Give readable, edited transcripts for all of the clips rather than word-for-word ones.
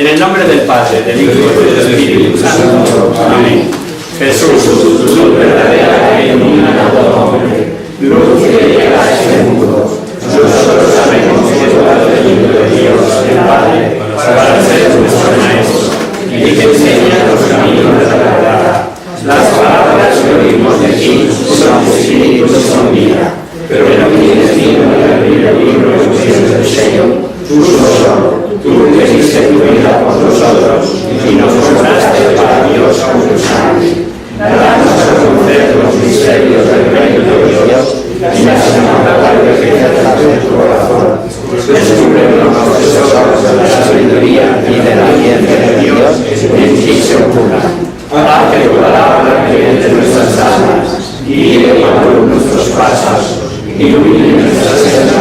En el nombre del Padre, del Hijo y del Espíritu Santo. Amén. Jesús, luz verdadera que ilumina a todo hombre, luz que llega a este mundo. Nosotros sabemos que tú has venido de Dios, el Padre, para ser nuestro Maestro, y que enseña los caminos de la verdad. Las palabras que oímos de ti son espíritu y son vida, pero no tienes digno de abrir el libro y pusiste el sello, tú solo, tú que diste tu vida por nosotros y nos mostraste para Dios con tu sangre. Danos a conocer los misterios del reino de Dios y la santidad de tu corazón. Descúbrenos los tesoros de la sabiduría y de la ciencia de Dios en ti se oculta. Haz que tu palabra que entre nuestras almas y guíe por nuestros pasos, ilumine nuestra senda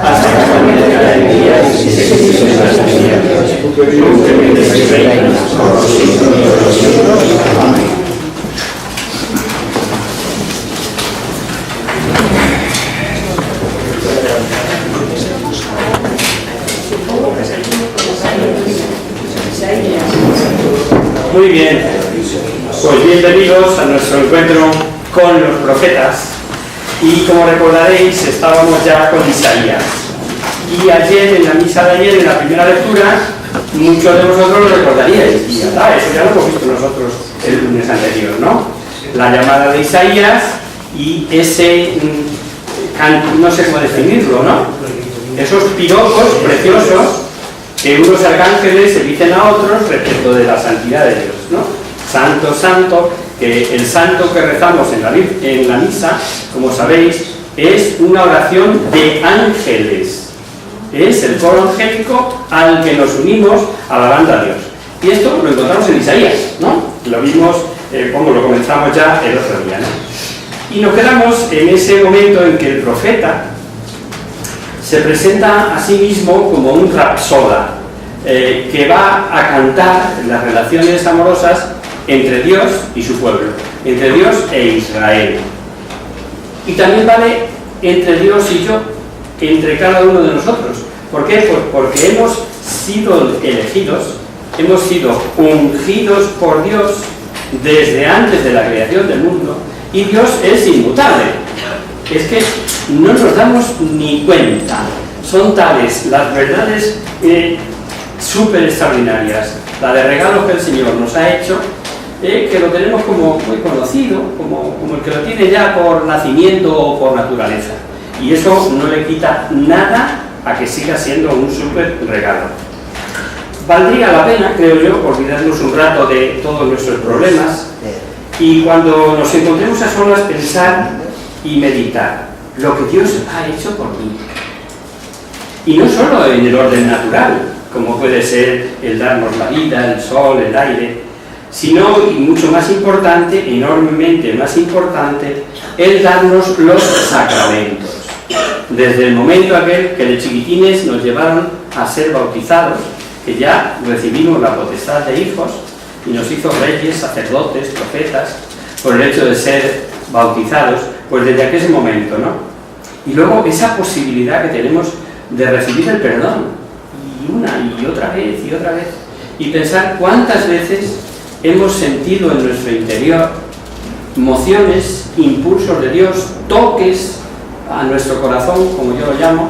hasta que comience la alegría y se extienda las tinieblas. Tú que vives y reinas por los siglos de los siglos. Amén. Muy bien, pues bienvenidos a nuestro encuentro con los profetas. Y como recordaréis, estábamos ya con Isaías. Y ayer, en la misa de ayer, en la primera lectura, muchos de vosotros lo recordaríais. Y eso ya lo hemos visto nosotros el lunes anterior, ¿no? La llamada de Isaías y ese, no sé cómo definirlo, ¿no? Esos piropos preciosos que unos arcángeles se dicen a otros respecto de la santidad de Dios, ¿no? Santo, santo, que el santo que rezamos en la misa, como sabéis, es una oración de ángeles. Es el coro angélico al que nos unimos alabando a Dios. Y esto lo encontramos en Isaías, ¿no? Lo vimos, como lo comenzamos ya el otro día, ¿no? Y nos quedamos en ese momento en que el profeta se presenta a sí mismo como un rapsoda que va a cantar las relaciones amorosas entre Dios y su pueblo, entre Dios e Israel. Y también vale entre Dios y yo, entre cada uno de nosotros. ¿Por qué? Pues porque hemos sido elegidos, hemos sido ungidos por Dios desde antes de la creación del mundo, y Dios es inmutable. Es que no nos damos ni cuenta. Son tales las verdades súper extraordinarias, la de regalos que el Señor nos ha hecho, que lo tenemos como muy conocido, como el que lo tiene ya por nacimiento o por naturaleza. Y eso no le quita nada a que siga siendo un súper regalo. Valdría la pena, creo yo, olvidarnos un rato de todos nuestros problemas y cuando nos encontremos a solas pensar y meditar lo que Dios ha hecho por mí. Y no solo en el orden natural, como puede ser el darnos la vida, el sol, el aire, sino, y mucho más importante, enormemente más importante, el darnos los sacramentos. Desde el momento aquel que de chiquitines nos llevaron a ser bautizados, que ya recibimos la potestad de hijos, y nos hizo reyes, sacerdotes, profetas, por el hecho de ser bautizados, pues desde aquel momento, ¿no? Y luego esa posibilidad que tenemos de recibir el perdón, y una y otra vez, y pensar cuántas veces hemos sentido en nuestro interior mociones, impulsos de Dios, toques a nuestro corazón, como yo lo llamo,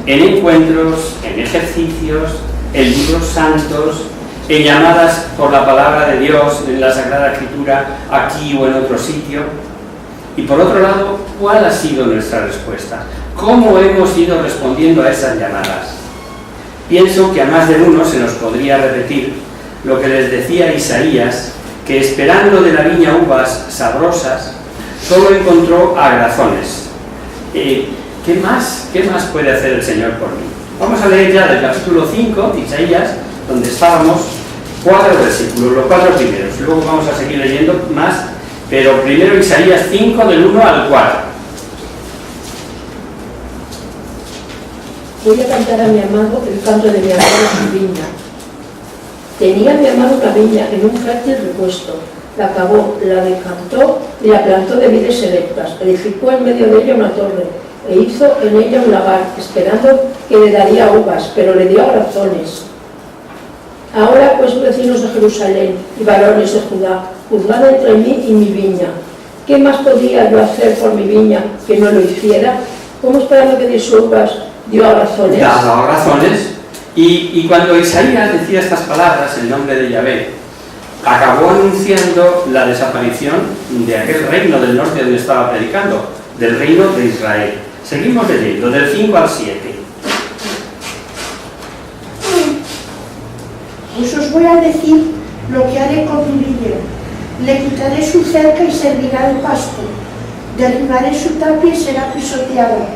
en encuentros, en ejercicios, en libros santos, en llamadas por la palabra de Dios, en la Sagrada Escritura, aquí o en otro sitio. Y por otro lado, ¿cuál ha sido nuestra respuesta? ¿Cómo hemos ido respondiendo a esas llamadas? Pienso que a más de uno se nos podría repetir lo que les decía Isaías, que esperando de la viña uvas sabrosas, solo encontró agrazones. ¿Qué más puede hacer el Señor por mí? Vamos a leer ya del capítulo 5 de Isaías, donde estábamos, 4 versículos, los 4 primeros. Luego vamos a seguir leyendo más, pero primero Isaías 5, del 1 al 4. Voy a cantar a mi amado el canto de mi amor en su viña. Tenía mi amado una viña en un fértil repuesto. La cavó, la decantó y la plantó de vides selectas. Edificó en medio de ella una torre e hizo en ella un lagar, esperando que le daría uvas, pero le dio arazones. Ahora pues, vecinos de Jerusalén y varones de Judá, juzgad entre mí y mi viña. ¿Qué más podía yo hacer por mi viña que no lo hiciera? ¿Cómo esperando que diese uvas dio a razones? Dado razones. Y cuando Isaías decía estas palabras en nombre de Yahvé, acabó anunciando la desaparición de aquel reino del norte donde estaba predicando, del reino de Israel. Seguimos leyendo, del 5 al 7. Pues os voy a decir lo que haré con mi viña. Le quitaré su cerca y servirá de pasto. Derribaré su tapia y será pisoteada.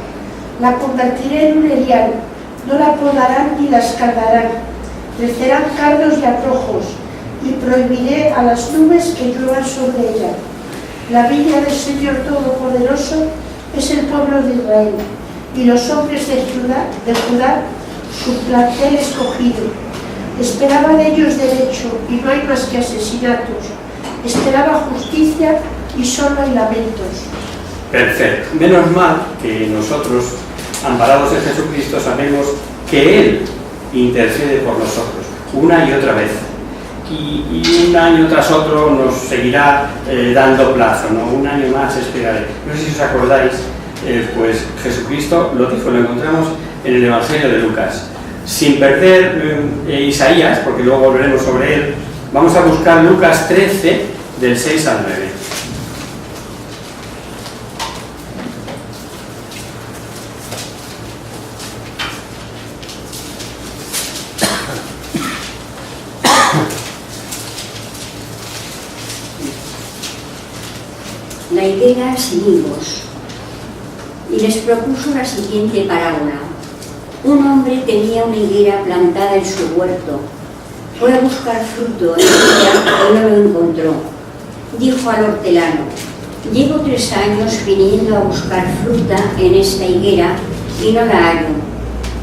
La convertiré en un erial. No la podarán ni la escardarán. Crecerán cardos y abrojos. Y prohibiré a las nubes que lluevan sobre ella. La viña del Señor Todopoderoso es el pueblo de Israel. Y los hombres de Judá su plantel escogido. Esperaba de ellos derecho, y no hay más que asesinatos. Esperaba justicia, y solo hay lamentos. Perfecto. Menos mal que nosotros, amparados en Jesucristo, sabemos que Él intercede por nosotros, una y otra vez. Y un año tras otro nos seguirá dando plazo, ¿no? Un año más esperaré. No sé si os acordáis, pues Jesucristo lo dijo, lo encontramos en el Evangelio de Lucas. Sin perder Isaías, porque luego volveremos sobre él, vamos a buscar Lucas 13, del 6 al 9. La higuera sin higos. Y les propuso la siguiente parábola. Un hombre tenía una higuera plantada en su huerto. Fue a buscar fruto en ella y no lo encontró. Dijo al hortelano: llevo 3 años viniendo a buscar fruta en esta higuera y no la hallo.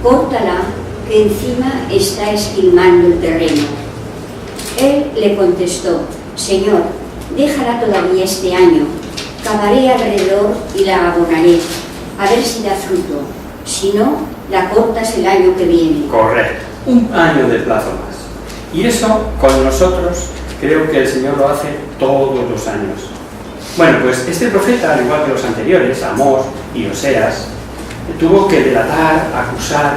Córtala, que encima está esquilmando el terreno. Él le contestó: Señor, déjala todavía este año. Cavaré alrededor y la abonaré, a ver si da fruto. Si no, la cortas el año que viene. Correcto, un año de plazo más. Y eso con nosotros creo que el Señor lo hace todos los años. Bueno, pues este profeta, al igual que los anteriores, Amós y Oseas, tuvo que delatar, acusar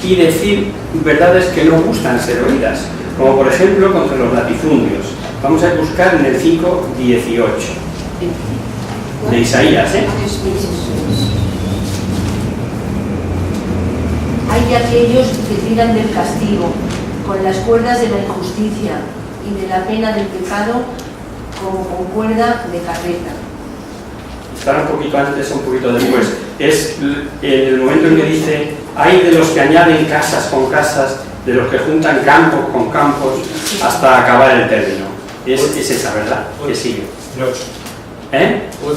y decir verdades que no gustan ser oídas, como por ejemplo contra los latifundios. Vamos a buscar en el 5:18 de Isaías, Hay de aquellos que tiran del castigo con las cuerdas de la injusticia y de la pena del pecado como con cuerda de carreta. Estará un poquito antes o un poquito después. Es el momento en que dice: hay de los que añaden casas con casas, de los que juntan campos con campos, hasta acabar el término. Es esa, ¿verdad? Que sigue.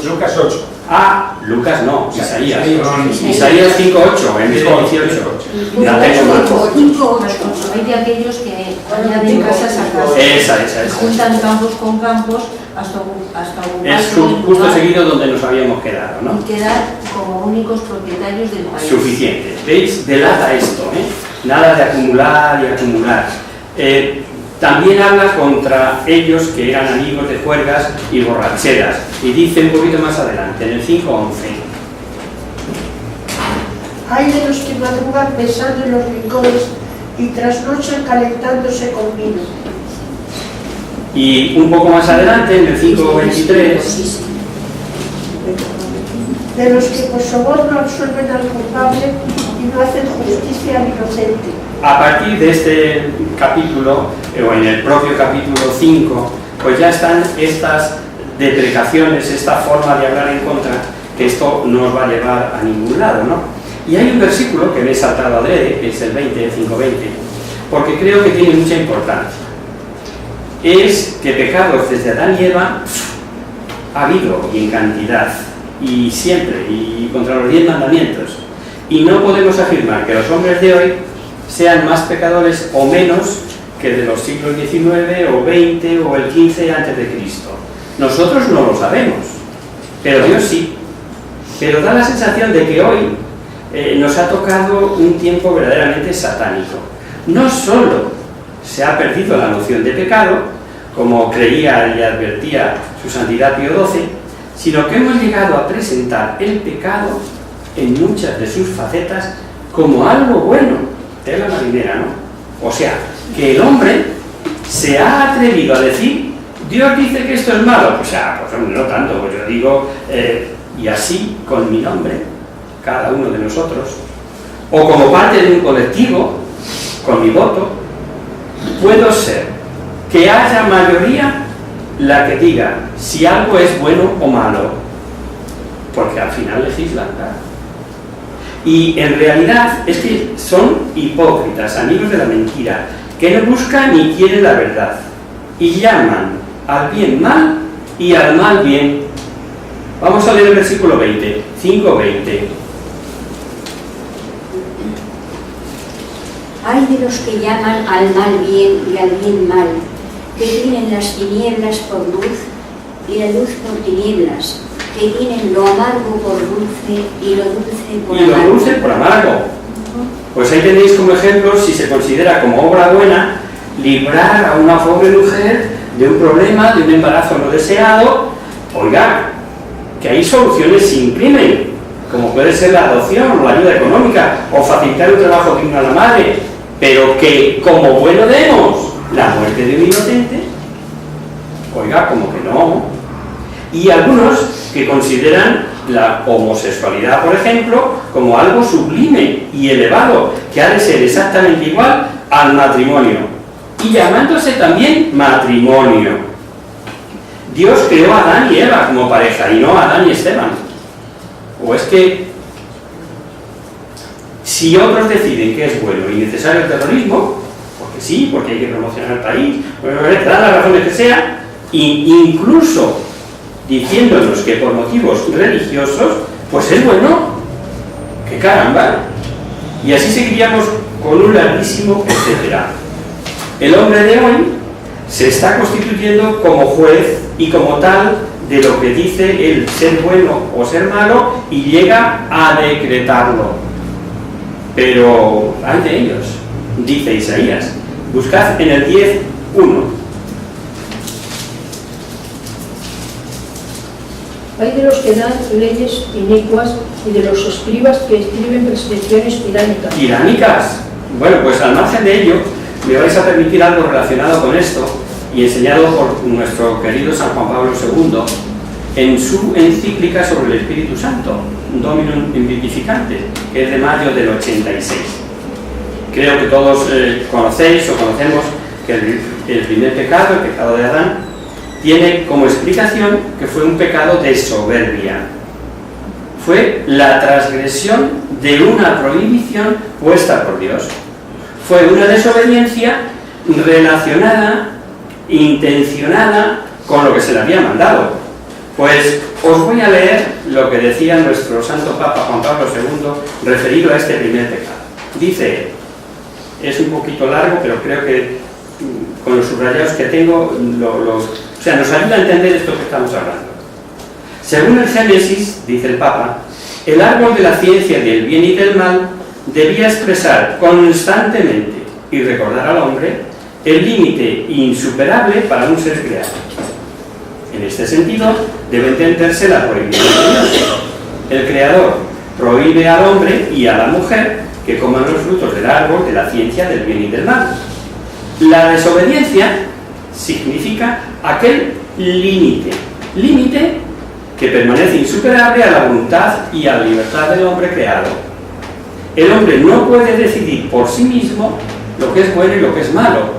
Lucas 8. Ah, Lucas no, Isaías. Isaías. Isaías 5:8, el mismo 18. La tengo mal. 5:8. Hay de aquellos que añaden casas a casas. Esa. Juntan campos con campos hasta ocuparse Es justo seguido donde nos habíamos quedado, ¿no? y quedar como únicos propietarios del país. Suficiente. ¿Veis? Delata esto, ¿eh? Nada de acumular y acumular. También habla contra ellos que eran amigos de juergas y borracheras. Y dice un poquito más adelante, en el 5:11. Hay de los que madrugan pensando en los rincones y trasnochan calentándose con vino. Y un poco más adelante, en el 5:23, De los que por soborno absuelven al culpable y no hacen justicia al inocente. a partir de este capítulo, o en el propio capítulo 5, pues ya están estas deprecaciones, esta forma de hablar en contra, que esto no os va a llevar a ningún lado, ¿no? Y hay un versículo que me he saltado adrede, que es el 5:20, porque creo que tiene mucha importancia. Es que pecados desde Adán y Eva ha habido, y en cantidad, y siempre, y contra los 10 mandamientos. Y no podemos afirmar que los hombres de hoy sean más pecadores o menos que de los siglos XIX o XX o el XV antes de Cristo. Nosotros no lo sabemos, pero Dios sí. Pero da la sensación de que hoy nos ha tocado un tiempo verdaderamente satánico. No solo se ha perdido la noción de pecado, como creía y advertía su santidad Pío XII, sino que hemos llegado a presentar el pecado en muchas de sus facetas como algo bueno, tela marinera, ¿no? O sea, que el hombre se ha atrevido a decir, Dios dice que esto es malo, pues hombre, no tanto, pues yo digo, y así con mi nombre, cada uno de nosotros, o como parte de un colectivo, con mi voto, puedo ser que haya mayoría la que diga si algo es bueno o malo, porque al final legislan, ¿verdad? Y en realidad es que son hipócritas, amigos de la mentira, que no buscan ni quieren la verdad, y llaman al bien mal y al mal bien. Vamos a leer el versículo 20, 5:20. Hay de los que llaman al mal bien y al bien mal, que tienen las tinieblas por luz y la luz por tinieblas, que tienen lo amargo por dulce y lo dulce por amargo. Y lo dulce por amargo. Pues ahí tenéis como ejemplo, si se considera como obra buena, librar a una pobre mujer de un problema, de un embarazo no deseado. Oiga, que hay soluciones se imprimen, como puede ser la adopción o la ayuda económica, o facilitar un trabajo digno a la madre, pero que como bueno demos la muerte de un inocente, oiga, como que no. Y algunos que consideran la homosexualidad, por ejemplo, como algo sublime y elevado, que ha de ser exactamente igual al matrimonio, y llamándose también matrimonio. Dios creó a Adán y Eva como pareja, y no a Adán y Esteban. O es que si otros deciden que es bueno y necesario el terrorismo, porque sí, porque hay que promocionar el país, te dan las razones que sea, e incluso diciéndonos que por motivos religiosos, pues es bueno, que caramba. Y así seguiríamos con un larguísimo etcétera. El hombre de hoy se está constituyendo como juez y como tal de lo que dice el ser bueno o ser malo y llega a decretarlo. Pero hay de ellos, dice Isaías. Buscad en el 10:1. Hay de los que dan leyes inicuas y de los escribas que escriben prescripciones tiránicas. ¿Tiránicas? Bueno, pues al margen de ello, me vais a permitir algo relacionado con esto y enseñado por nuestro querido San Juan Pablo II en su encíclica sobre el Espíritu Santo, Dominum Vivificante, que es de mayo del 86. Creo que todos conocéis o conocemos que el primer pecado, el pecado de Adán, tiene como explicación que fue un pecado de soberbia. Fue la transgresión de una prohibición puesta por Dios. Fue una desobediencia relacionada, intencionada con lo que se le había mandado. Pues os voy a leer lo que decía nuestro Santo Papa Juan Pablo II referido a este primer pecado. Dice, es un poquito largo, pero creo que con los subrayados que tengo, o sea, nos ayuda a entender esto que estamos hablando. Según el Génesis, dice el Papa, el árbol de la ciencia del bien y del mal debía expresar constantemente y recordar al hombre el límite insuperable para un ser creado. En este sentido, debe entenderse la prohibición de Dios. El Creador prohíbe al hombre y a la mujer que coman los frutos del árbol de la ciencia del bien y del mal. La desobediencia significa aquel límite que permanece insuperable a la voluntad y a la libertad del hombre creado. El hombre no puede decidir por sí mismo lo que es bueno y lo que es malo,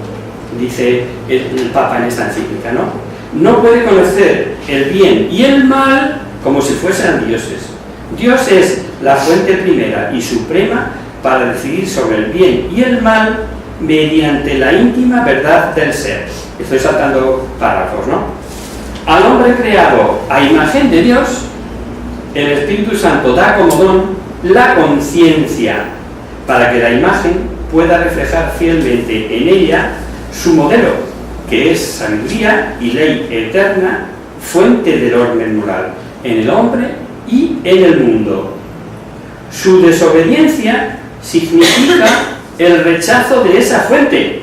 dice el Papa en esta encíclica, ¿no? No puede conocer el bien y el mal como si fueran dioses. Dios es la fuente primera y suprema para decidir sobre el bien y el mal mediante la íntima verdad del ser. Estoy saltando párrafos, ¿no? Al hombre creado a imagen de Dios, el Espíritu Santo da como don la conciencia para que la imagen pueda reflejar fielmente en ella su modelo, que es sabiduría y ley eterna, fuente del orden moral en el hombre y en el mundo. Su desobediencia significa el rechazo de esa fuente,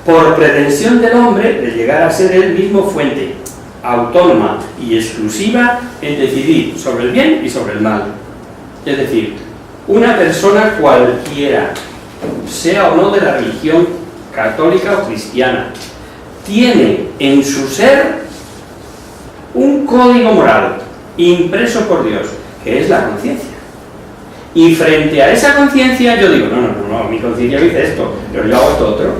por pretensión del hombre de llegar a ser él mismo fuente, autónoma y exclusiva en decidir sobre el bien y sobre el mal. Es decir, una persona cualquiera, sea o no de la religión católica o cristiana, tiene en su ser un código moral impreso por Dios, que es la conciencia. Y frente a esa conciencia yo digo, no, mi conciencia dice esto, pero yo hago esto otro.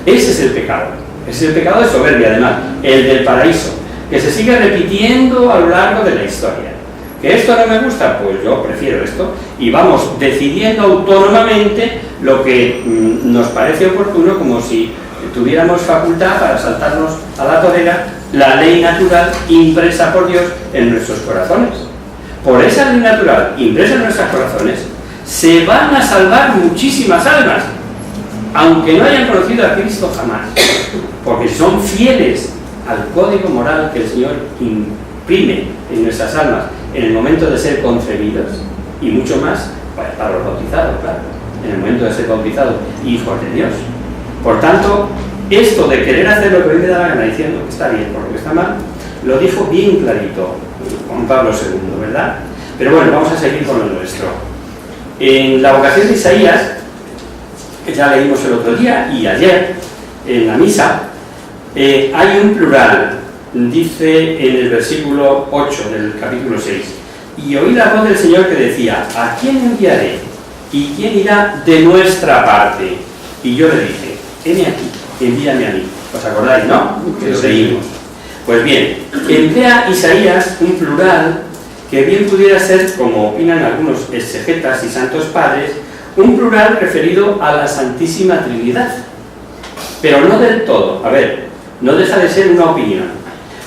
Ese es el pecado. Ese es el pecado de soberbia, además, el del paraíso, que se sigue repitiendo a lo largo de la historia. ¿Que esto no me gusta? Pues yo prefiero esto. Y vamos decidiendo autónomamente lo que nos parece oportuno, como si tuviéramos facultad para saltarnos a la torera la ley natural impresa por Dios en nuestros corazones. Por esa ley natural impresa en nuestros corazones se van a salvar muchísimas almas, aunque no hayan conocido a Cristo jamás, porque son fieles al código moral que el Señor imprime en nuestras almas en el momento de ser concebidos, y mucho más para los bautizados, claro, en el momento de ser bautizados, hijos de Dios. Por tanto, esto de querer hacer lo que hoy me da la gana diciendo que está bien por lo que está mal, lo dijo bien clarito Juan Pablo II, ¿verdad? Pero bueno, vamos a seguir con lo nuestro. En la vocación de Isaías, que ya leímos el otro día y ayer en la misa, hay un plural. Dice en el versículo 8 del capítulo 6: y oí la voz del Señor que decía, ¿a quién enviaré? ¿Y quién irá de nuestra parte? Y yo le dije, heme aquí, envíame a mí. ¿Os acordáis, no? Que lo leímos. Pues bien, emplea Isaías un plural que bien pudiera ser, como opinan algunos exegetas y santos padres, un plural referido a la Santísima Trinidad. Pero no del todo. A ver, no deja de ser una opinión.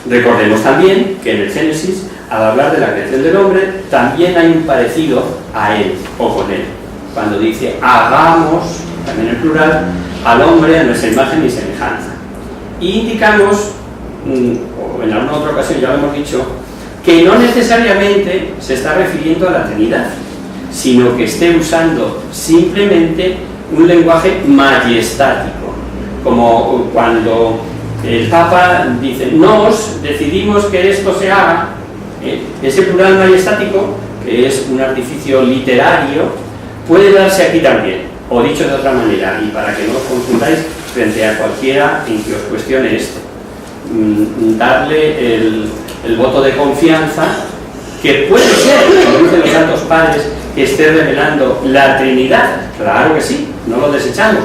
Recordemos también que en el Génesis, al hablar de la creación del hombre, también hay un parecido a él o con él. Cuando dice, hagamos, también en plural, al hombre a nuestra imagen y semejanza. Y indicamos, o en alguna otra ocasión ya lo hemos dicho, que no necesariamente se está refiriendo a la Trinidad, sino que esté usando simplemente un lenguaje majestático, como cuando el Papa dice, nos decidimos que esto se haga. Ese plural majestático, que es un artificio literario, puede darse aquí también, o dicho de otra manera, y para que no os confundáis frente a cualquiera en que os cuestione esto, darle el voto de confianza, que puede ser, como dicen los santos padres, que esté revelando la Trinidad. Claro que sí, no lo desechamos,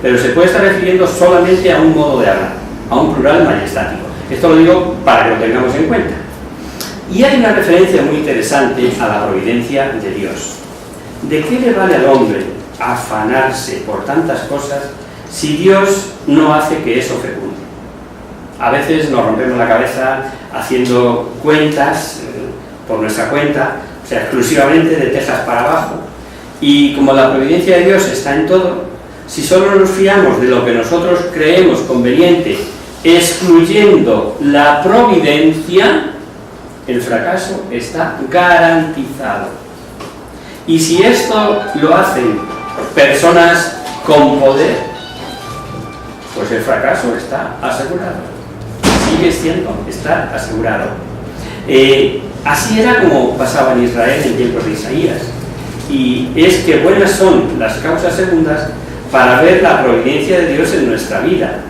pero se puede estar refiriendo solamente a un modo de hablar, a un plural majestático. Esto lo digo para que lo tengamos en cuenta. Y hay una referencia muy interesante a la providencia de Dios. ¿De qué le vale al hombre afanarse por tantas cosas si Dios no hace que eso fecunde? A veces nos rompemos la cabeza haciendo cuentas por nuestra cuenta, o sea, exclusivamente de tejas para abajo, y como la providencia de Dios está en todo, si solo nos fiamos de lo que nosotros creemos conveniente, excluyendo la providencia, el fracaso está garantizado. Y si esto lo hacen personas con poder, pues el fracaso está asegurado. Sigue siendo, está asegurado. Así era como pasaba en Israel en tiempos de Isaías. Y es que buenas son las causas segundas para ver la providencia de Dios en nuestra vida,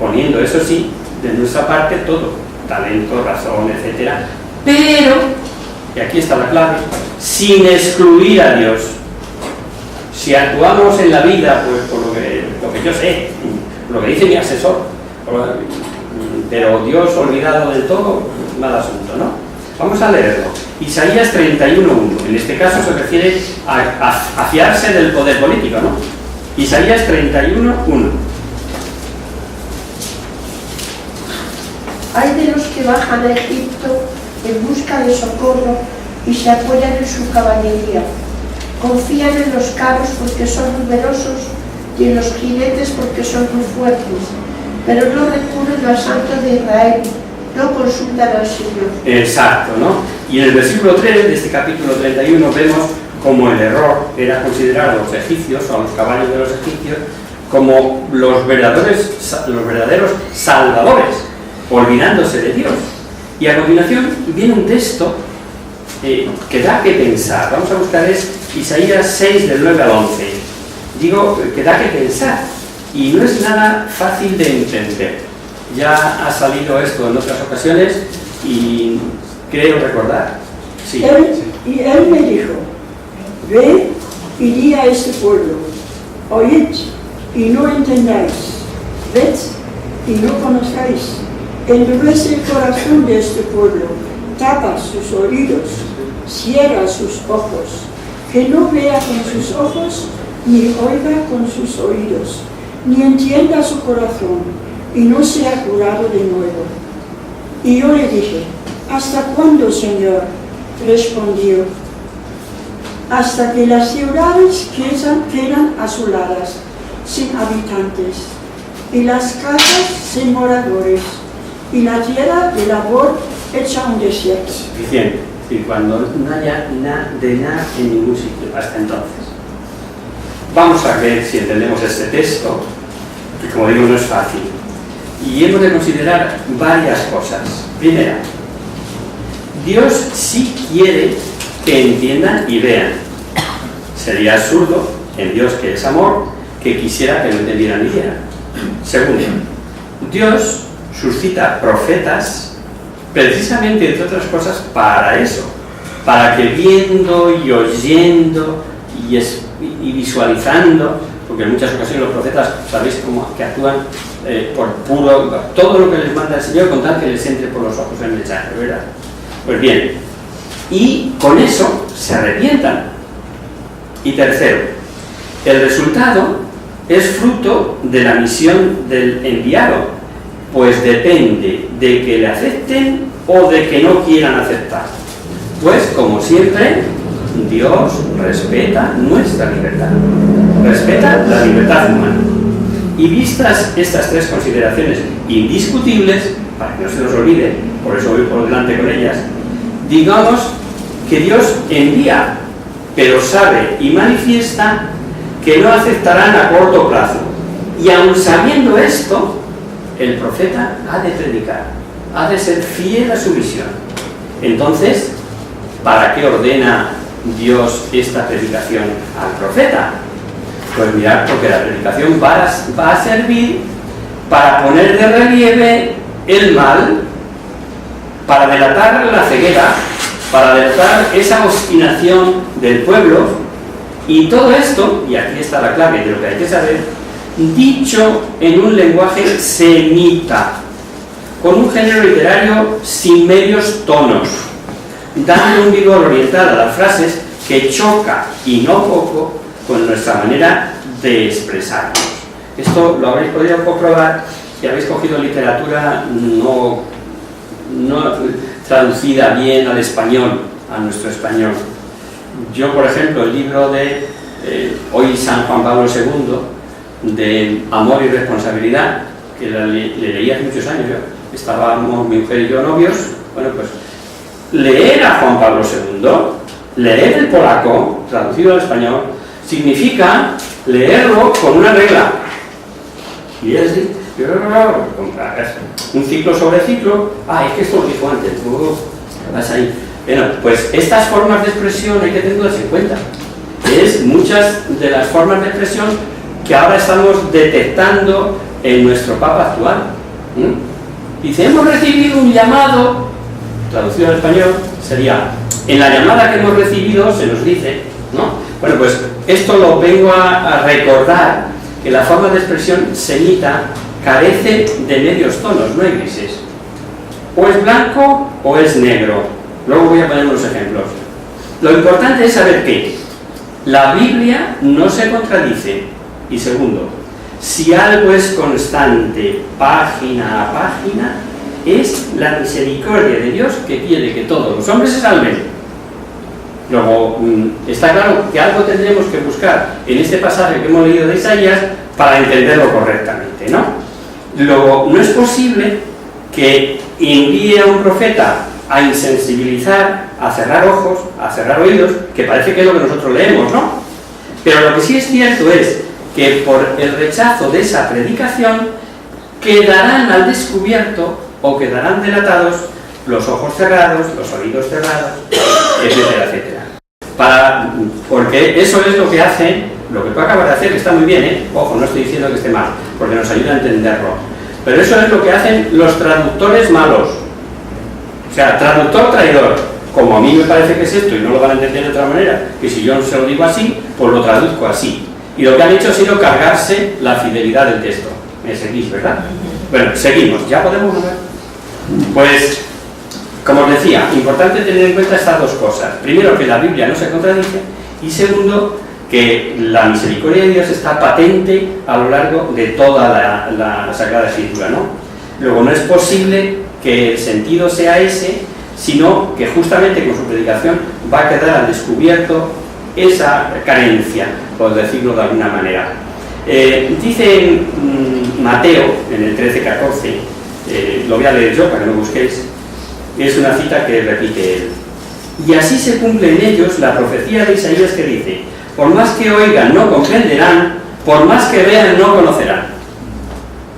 poniendo, eso sí, de nuestra parte todo, talento, razón, etc. Pero, y aquí está la clave, sin excluir a Dios. Si actuamos en la vida, pues por lo que yo sé, lo que dice mi asesor, pero Dios olvidado del todo, mal asunto, ¿no? Vamos a leerlo. Isaías 31:1. En este caso se refiere a fiarse del poder político, ¿no? Isaías 31:1. Hay de los que bajan a Egipto en busca de socorro y se apoyan en su caballería. Confían en los carros porque son numerosos y en los jinetes porque son muy fuertes, pero no recurren al Santo de Israel, no consultan al Señor. Exacto, ¿no? Y en el versículo 3 de este capítulo 31 vemos como el error era considerar a los egipcios o a los caballos de los egipcios como los verdaderos salvadores, olvidándose de Dios. Y a continuación viene un texto que da que pensar. Vamos a buscar Isaías 6, del 9 al 11. Digo que da que pensar y no es nada fácil de entender. Ya ha salido esto en otras ocasiones y creo recordar. Sí. Él me dijo, ve y di a este pueblo, oíd y no entendáis, ved y no conozcáis, endurece el corazón de este pueblo, tapa sus oídos, cierra sus ojos, que no vea con sus ojos, ni oiga con sus oídos, ni entienda su corazón, y no sea curado de nuevo. Y yo le dije, ¿hasta cuándo, Señor? Respondió, hasta que las ciudades quedan asoladas, sin habitantes, y las casas sin moradores, y la tierra de labor hecha un desierto. Suficiente. Y cuando no haya nada en ningún sitio, hasta entonces. Vamos a ver si entendemos este texto, que como digo no es fácil. Y hemos de considerar varias cosas. Primera, Dios sí quiere que entiendan y vean. Sería absurdo en Dios, que es amor, que quisiera que lo entendieran y vieran. Segundo, Dios suscita profetas precisamente, entre otras cosas, para eso, para que viendo y oyendo y visualizando, porque en muchas ocasiones los profetas, sabéis cómo que actúan por puro, todo lo que les manda el Señor, con tal que les entre por los ojos el mensaje, ¿verdad? Pues bien, y con eso se arrepientan. Y tercero, el resultado es fruto de la misión del enviado, pues depende de que le acepten o de que no quieran aceptar. Pues, como siempre, Dios respeta nuestra libertad, respeta la libertad humana. Y vistas estas tres consideraciones indiscutibles, para que no se nos olvide, por eso voy por delante con ellas, digamos que Dios envía, pero sabe y manifiesta que no aceptarán a corto plazo. Y aun sabiendo esto, el profeta ha de predicar, ha de ser fiel a su misión. Entonces, ¿para qué ordena Dios esta predicación al profeta? Pues mirad, porque la predicación va a servir para poner de relieve el mal, para delatar la ceguera, para delatar esa obstinación del pueblo, y todo esto, y aquí está la clave de lo que hay que saber, dicho en un lenguaje semita, con un género literario sin medios tonos, dando un vigor oriental a las frases que choca, y no poco, con nuestra manera de expresarnos. Esto lo habréis podido comprobar si habéis cogido literatura no traducida bien al español, a nuestro español. Yo, por ejemplo, el libro de hoy San Juan Pablo II, de Amor y Responsabilidad, que le leí hace muchos años, estábamos mi mujer y yo novios. Bueno, pues leer a Juan Pablo II, leer el polaco, traducido al español, significa leerlo con una regla. Y es decir, un ciclo sobre ciclo. Es que esto lo dijo antes. Vas ahí. Bueno, pues estas formas de expresión hay que tenerlas en cuenta. Es muchas de las formas de expresión que ahora estamos detectando en nuestro Papa actual. Dice, hemos recibido un llamado, traducido al español, sería, en la llamada que hemos recibido se nos dice, ¿no? Bueno, pues esto lo vengo a recordar, que la forma de expresión semita carece de medios tonos, no hay grises. O es blanco o es negro. Luego voy a poner unos ejemplos. Lo importante es saber que la Biblia no se contradice. Y segundo, si algo es constante, página a página, es la misericordia de Dios que quiere que todos los hombres se salven. Luego, está claro que algo tendremos que buscar en este pasaje que hemos leído de Isaías para entenderlo correctamente, ¿no? Luego, no es posible que envíe a un profeta a insensibilizar, a cerrar ojos, a cerrar oídos, que parece que es lo que nosotros leemos, ¿no? Pero lo que sí es cierto es que por el rechazo de esa predicación quedarán al descubierto o quedarán delatados los ojos cerrados, los oídos cerrados, etcétera, etcétera. Porque eso es lo que hace, lo que tú acabas de hacer, que está muy bien, ojo, no estoy diciendo que esté mal, porque nos ayuda a entenderlo, pero eso es lo que hacen los traductores malos. O sea, traductor traidor, como a mí me parece que es esto y no lo van a entender de otra manera, que si yo se lo digo así, pues lo traduzco así. Y lo que han hecho ha sido cargarse la fidelidad del texto. ¿Me seguís, verdad? Bueno, seguimos, ¿ya podemos ver? Pues, como os decía, importante tener en cuenta estas dos cosas. Primero, que la Biblia no se contradice, y segundo, que la misericordia de Dios está patente a lo largo de toda la Sagrada Escritura, ¿no? Luego, no es posible que el sentido sea ese, sino que justamente con su predicación va a quedar al descubierto esa carencia, por decirlo de alguna manera. Dice en Mateo, en el 13:14, lo voy a leer yo para que no busquéis, es una cita que repite él. Y así se cumple en ellos la profecía de Isaías que dice: por más que oigan no comprenderán, por más que vean no conocerán.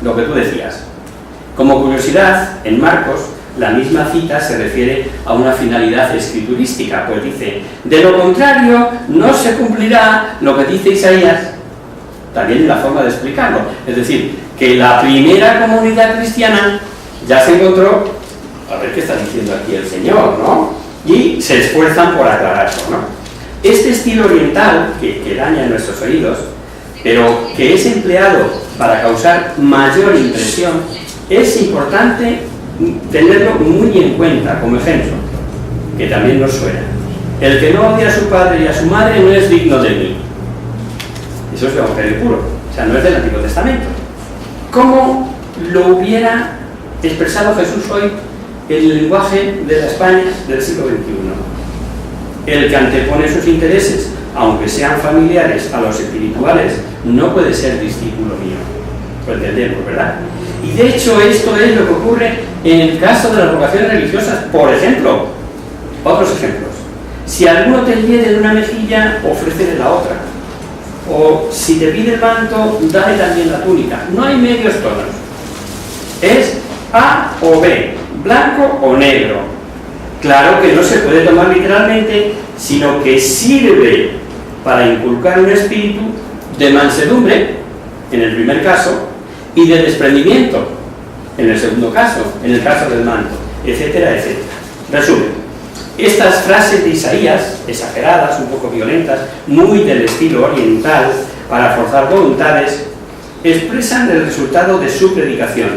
Lo que tú decías. Como curiosidad, en Marcos, la misma cita se refiere a una finalidad escriturística, pues dice: de lo contrario no se cumplirá lo que dice Isaías. También la forma de explicarlo, es decir, que la primera comunidad cristiana ya se encontró, a ver qué está diciendo aquí el Señor, ¿no? Y se esfuerzan por aclararlo, ¿no? Este estilo oriental, que daña nuestros oídos, pero que es empleado para causar mayor impresión, es importante tenerlo muy en cuenta como ejemplo, que también nos suena. El que no odia a su padre y a su madre no es digno de mí. Eso es el Evangelio puro, o sea, no es del Antiguo Testamento. ¿Cómo lo hubiera expresado Jesús hoy en el lenguaje de la España del siglo XXI? El que antepone sus intereses, aunque sean familiares, a los espirituales, no puede ser discípulo mío. Lo entendemos, ¿verdad? Y de hecho esto es lo que ocurre en el caso de las vocaciones religiosas. Por ejemplo, otros ejemplos. Si alguno te hiere de una mejilla, ofrécele la otra. O si te pide el manto, dale también la túnica. No hay medios tonos. Es A o B, blanco o negro. Claro que no se puede tomar literalmente, sino que sirve para inculcar un espíritu de mansedumbre, en el primer caso, y de desprendimiento, en el segundo caso, en el caso del manto, etcétera, etcétera. Resumen. Estas frases de Isaías, exageradas, un poco violentas, muy del estilo oriental, para forzar voluntades, expresan el resultado de su predicación,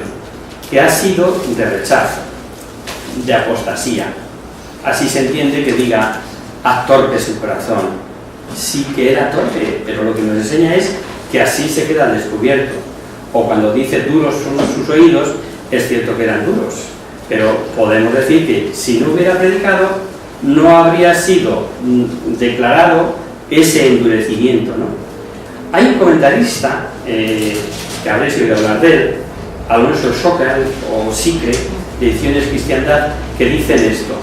que ha sido de rechazo, de apostasía. Así se entiende que diga: haz torpe su corazón. Sí que era torpe, pero lo que nos enseña es que así se queda al descubierto. O cuando dice duros son sus oídos, es cierto que eran duros, pero podemos decir que si no hubiera predicado, no habría sido declarado ese endurecimiento, ¿no? Hay un comentarista, que habréis oído hablar de él, Alonso Sokal o Sicre, de Ediciones Cristiandad, que dicen esto: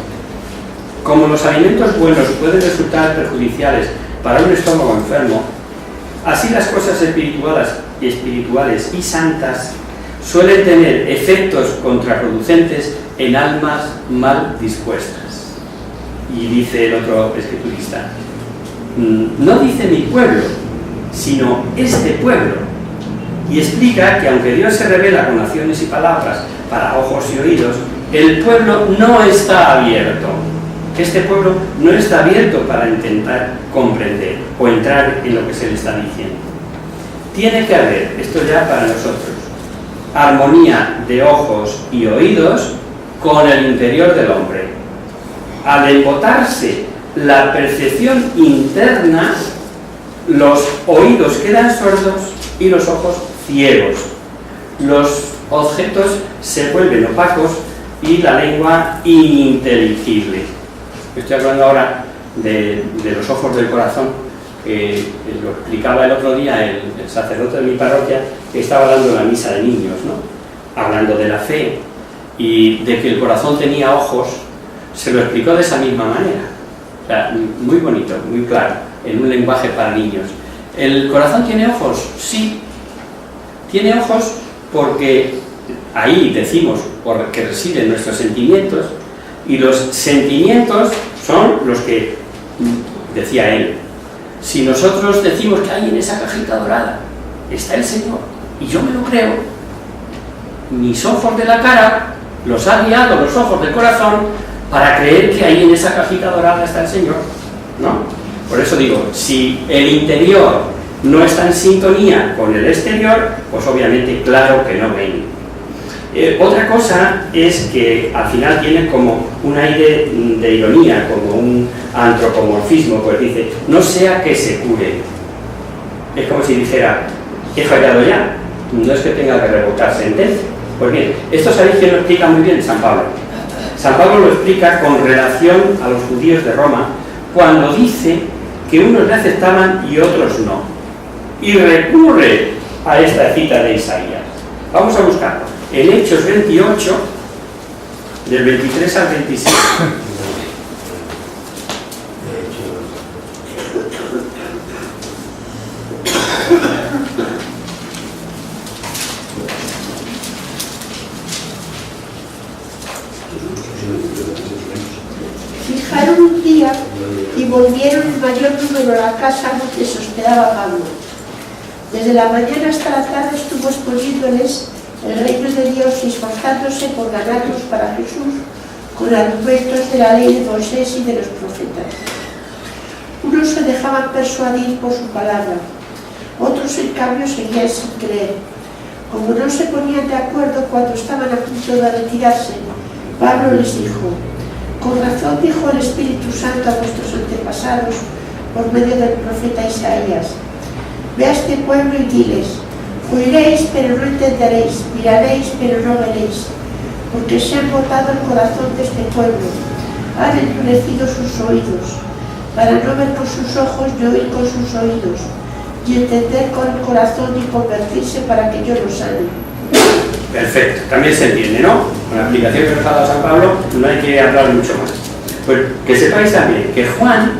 como los alimentos buenos pueden resultar perjudiciales para un estómago enfermo, así las cosas espirituales y santas suelen tener efectos contraproducentes en almas mal dispuestas. Y dice el otro escriturista: no dice mi pueblo, sino este pueblo. Y explica que aunque Dios se revela con acciones y palabras para ojos y oídos, el pueblo no está abierto. Este pueblo no está abierto para intentar comprender o entrar en lo que se le está diciendo. Tiene que haber, esto ya para nosotros, armonía de ojos y oídos con el interior del hombre. Al embotarse la percepción interna, los oídos quedan sordos y los ojos ciegos. Los objetos se vuelven opacos y la lengua ininteligible. Estoy hablando ahora de los ojos del corazón, lo explicaba el otro día el sacerdote de mi parroquia, que estaba dando la misa de niños, ¿no? Hablando de la fe y de que el corazón tenía ojos. Se lo explicó de esa misma manera, o sea, muy bonito, muy claro, en un lenguaje para niños. ¿El corazón tiene ojos? Sí. Tiene ojos porque ahí decimos que residen nuestros sentimientos, y los sentimientos son los que decía él. Si nosotros decimos que ahí en esa cajita dorada está el Señor, y yo me lo creo, mis ojos de la cara los ha guiado los ojos del corazón para creer que ahí en esa cajita dorada está el Señor, ¿no? Por eso digo, si el interior no está en sintonía con el exterior, pues obviamente claro que no ven. Otra cosa es que al final tiene como un aire de ironía, como un antropomorfismo, pues dice, no sea que se cure. Es como si dijera, he fallado ya, no es que tenga que revocar sentencia. Pues bien, esto sabéis que lo explica muy bien San Pablo. San Pablo lo explica con relación a los judíos de Roma, cuando dice que unos le aceptaban y otros no. Y recurre a esta cita de Isaías. Vamos a buscarlo. En Hechos 28, del 23 al 27. Fijaron un día y volvieron en mayor número a la casa donde se hospedaba Pablo. Desde la mañana hasta la tarde estuvo exponiéndoles el reino de Dios y esforzándose por ganarlos para Jesús con argumentos de la ley de Moisés y de los profetas. Unos se dejaban persuadir por su palabra, otros en cambio seguían sin creer. Como no se ponían de acuerdo cuando estaban a punto de retirarse, Pablo les dijo: con razón dijo el Espíritu Santo a vuestros antepasados por medio del profeta Isaías: ve a este pueblo y diles, oiréis pero no entenderéis, miraréis pero no veréis, porque se han botado el corazón de este pueblo, han endurecido sus oídos, para no ver con sus ojos ni oír con sus oídos, y entender con el corazón y convertirse para que yo los sane. Perfecto, también se entiende, ¿no? Con la aplicación que nos ha dado San Pablo no hay que hablar mucho más. Pues que sepáis también que Juan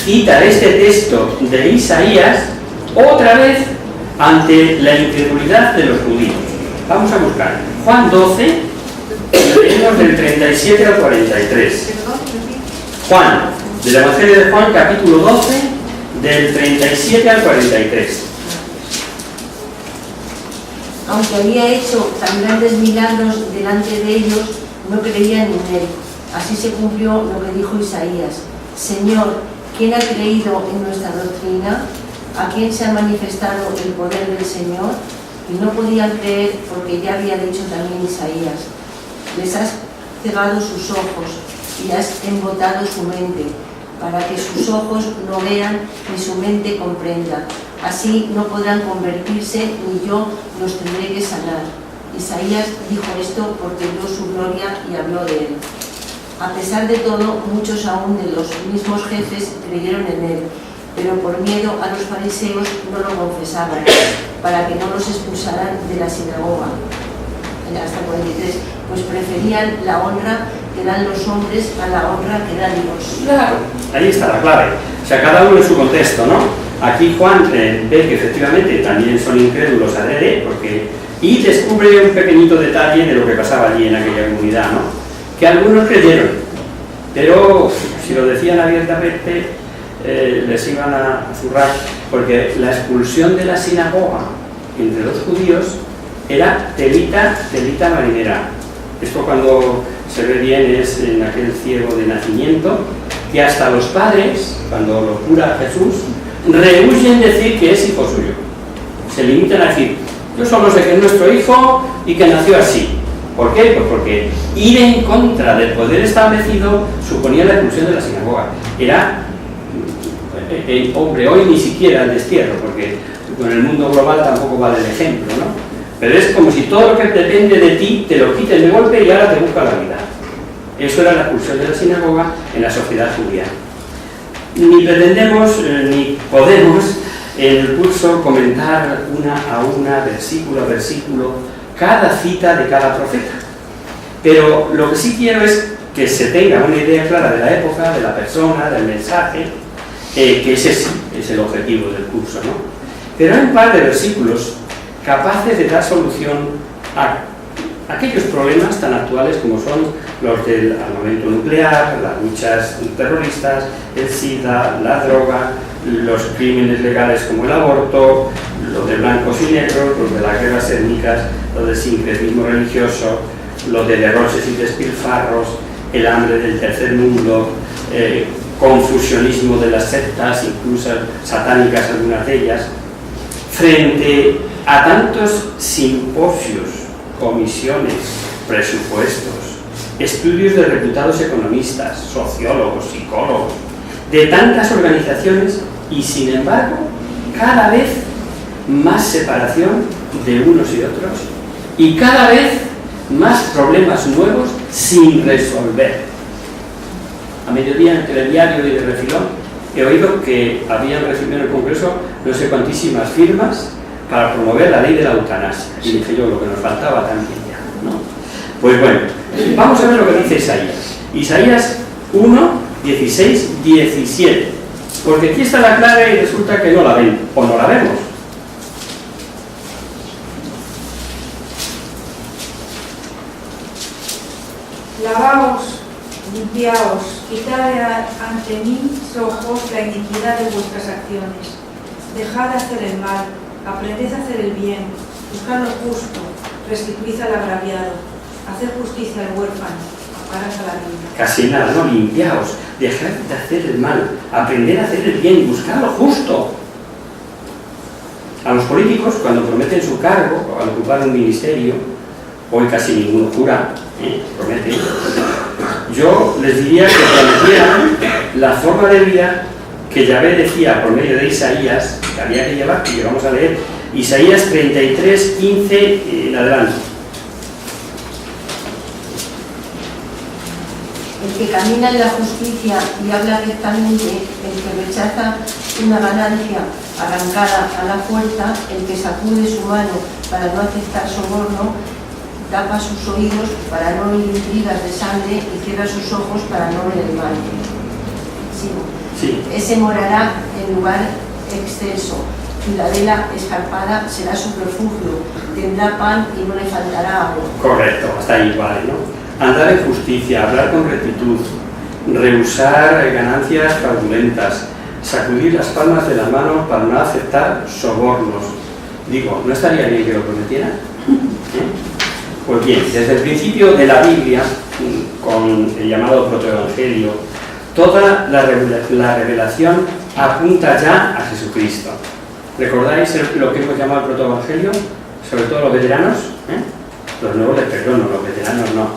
cita este texto de Isaías otra vez ante la incredulidad de los judíos. Vamos a buscar Juan 12, leemos del 37 al 43. Juan, del Evangelio de Juan, capítulo 12, del 37 al 43. Aunque había hecho tan grandes milagros delante de ellos, no creían en él. Así se cumplió lo que dijo Isaías: Señor, ¿quién ha creído en nuestra doctrina? ¿A quién se ha manifestado el poder del Señor? Y no podían creer porque ya había dicho también Isaías: les has cerrado sus ojos y has embotado su mente, para que sus ojos no vean ni su mente comprenda. Así no podrán convertirse ni yo los tendré que sanar. Isaías dijo esto porque vio su gloria y habló de él. A pesar de todo, muchos aún de los mismos jefes creyeron en él, pero por miedo a los fariseos no lo confesaban, para que no los expulsaran de la sinagoga. Hasta 43, pues preferían la honra que dan los hombres a la honra que da Dios. Claro, ahí está la clave. O sea, cada uno en su contexto, ¿no? Aquí Juan ve que efectivamente también son incrédulos adrede, y descubre un pequeñito detalle de lo que pasaba allí en aquella comunidad, ¿no? Que algunos creyeron, pero si lo decían abiertamente les iban a zurrar, porque la expulsión de la sinagoga entre los judíos era telita marinera. Esto cuando se ve bien es en aquel ciego de nacimiento, que hasta los padres, cuando lo cura Jesús, rehúyen decir que es hijo suyo. Se limitan a decir, yo solo sé que es nuestro hijo y que nació así. ¿Por qué? Pues porque ir en contra del poder establecido suponía la expulsión de la sinagoga. Era, hombre, hoy ni siquiera el destierro, porque con el mundo global tampoco vale el ejemplo, ¿no? Pero es como si todo lo que depende de ti te lo quiten de golpe y ahora te busca la vida. Eso era la expulsión de la sinagoga en la sociedad judía. Ni pretendemos ni podemos en el curso comentar una a una, versículo a versículo, cada cita de cada profeta. Pero lo que sí quiero es que se tenga una idea clara de la época, de la persona, del mensaje, que ese sí es el objetivo del curso, ¿no? Pero hay un par de versículos capaces de dar solución a aquellos problemas tan actuales como son los del armamento nuclear, las luchas terroristas, el SIDA, la droga, los crímenes legales como el aborto, lo de blancos y negros, los de las guerras étnicas, lo del sincretismo religioso, lo de derroches y despilfarros, el hambre del tercer mundo, confusionismo de las sectas, incluso satánicas algunas de ellas. Frente a tantos simposios, comisiones, presupuestos, estudios de reputados economistas, sociólogos, psicólogos, de tantas organizaciones y sin embargo cada vez más separación de unos y otros y cada vez más problemas nuevos sin resolver. A mediodía en el telediario y de refilón he oído que habían recibido en el Congreso no sé cuantísimas firmas para promover la ley de la eutanasia. Y dije yo, lo que nos faltaba también ya, ¿no? Pues bueno, vamos a ver lo que dice Isaías. Isaías 1, 16, 17. Porque aquí está la clave y resulta que no la ven, o no la vemos. Lavaos, limpiaos, quitad ante mis ojos la iniquidad de vuestras acciones. Dejad de hacer el mal, aprended a hacer el bien, buscad lo justo, restituid al agraviado, haced justicia al huérfano, amparad a la viuda. Casi nada, ¿no? Limpiaos, dejad de hacer el mal, aprended a hacer el bien, buscad lo justo. A los políticos, cuando prometen su cargo, al ocupar un ministerio, hoy casi ninguno jura, promete, yo les diría que prometieran la forma de vida que Yahvé decía por medio de Isaías, que había que llevar, y que vamos a leer, Isaías 33, 15 en adelante. El que camina en la justicia y habla rectamente, el que rechaza una ganancia arrancada a la fuerza, el que sacude su mano para no aceptar soborno, tapa sus oídos para no oír intrigas de sangre y cierra sus ojos para no ver el mal. Sí. Ese morará en lugar excelso, ciudadela escarpada será su refugio, tendrá pan y no le faltará agua. Correcto, hasta ahí vale, ¿no? Andar en justicia, hablar con rectitud, rehusar ganancias fraudulentas, sacudir las palmas de la mano para no aceptar sobornos. Digo, ¿no estaría bien que lo prometieran? Pues bien, desde el principio de la Biblia, con el llamado protoevangelio, toda la revelación apunta ya a Jesucristo. ¿Recordáis lo que hemos llamado el protoevangelio? Sobre todo los veteranos, Los nuevos les perdono, los veteranos no.